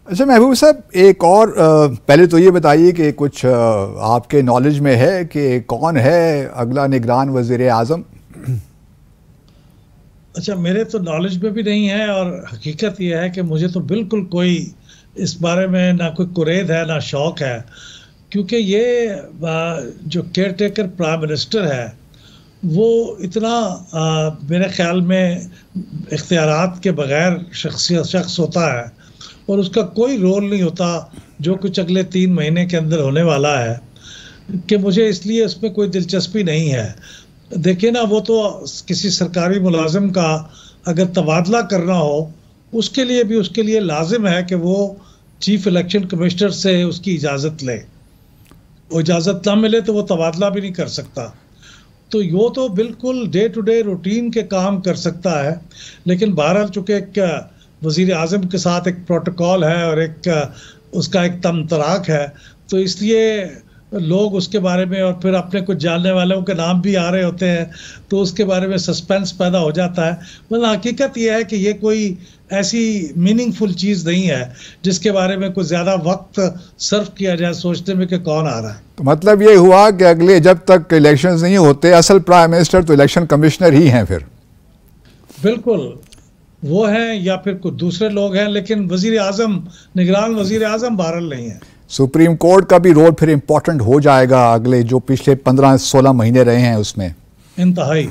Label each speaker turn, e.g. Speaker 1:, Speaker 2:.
Speaker 1: अच्छा महबूब साहब, एक और पहले तो ये बताइए कि कुछ आपके नॉलेज में है कि कौन है अगला निगरान वज़ीर आज़म?
Speaker 2: अच्छा, मेरे तो नॉलेज में भी नहीं है और हकीकत यह है कि मुझे तो बिल्कुल कोई इस बारे में ना कोई कुरेद है ना शौक है, क्योंकि ये जो केयर टेकर प्राइम मिनिस्टर है वो इतना मेरे ख्याल में इख्तियारात के बगैर शख्स होता है और उसका कोई रोल नहीं होता जो कुछ अगले 3 महीने के अंदर होने वाला है, कि मुझे इसलिए उसमें कोई दिलचस्पी नहीं है। देखिए ना, वो तो किसी सरकारी मुलाजिम का अगर तबादला करना हो उसके लिए लाजिम है कि वो चीफ इलेक्शन कमिश्नर से उसकी इजाज़त ले। वो इजाज़त ना मिले तो वो तबादला भी नहीं कर सकता। तो यो तो बिल्कुल डे टू डे रूटीन के काम कर सकता है, लेकिन बहरहाल चूँकि एक वज़ीर आज़म के साथ एक प्रोटोकॉल है और एक उसका एक तमतराक है, तो इसलिए लोग उसके बारे में और फिर अपने कुछ जानने वालों के नाम भी आ रहे होते हैं, तो उसके बारे में सस्पेंस पैदा हो जाता है। मतलब हकीकत यह है कि ये कोई ऐसी मीनिंगफुल चीज़ नहीं है जिसके बारे में कुछ ज़्यादा वक्त सर्व किया जाए सोचने में कि कौन आ रहा है।
Speaker 1: तो मतलब ये हुआ कि अगले जब तक इलेक्शंस नहीं होते असल प्राइम मिनिस्टर तो इलेक्शन कमिश्नर ही हैं फिर?
Speaker 2: बिल्कुल, वो हैं या फिर कुछ दूसरे लोग हैं, लेकिन वज़ीर आज़म, निगरान वज़ीर आज़म बहरहाल नहीं है।
Speaker 1: सुप्रीम कोर्ट का भी रोल फिर इम्पोर्टेंट हो जाएगा अगले जो पिछले 15-16 महीने रहे हैं उसमें?
Speaker 2: इंतहाई।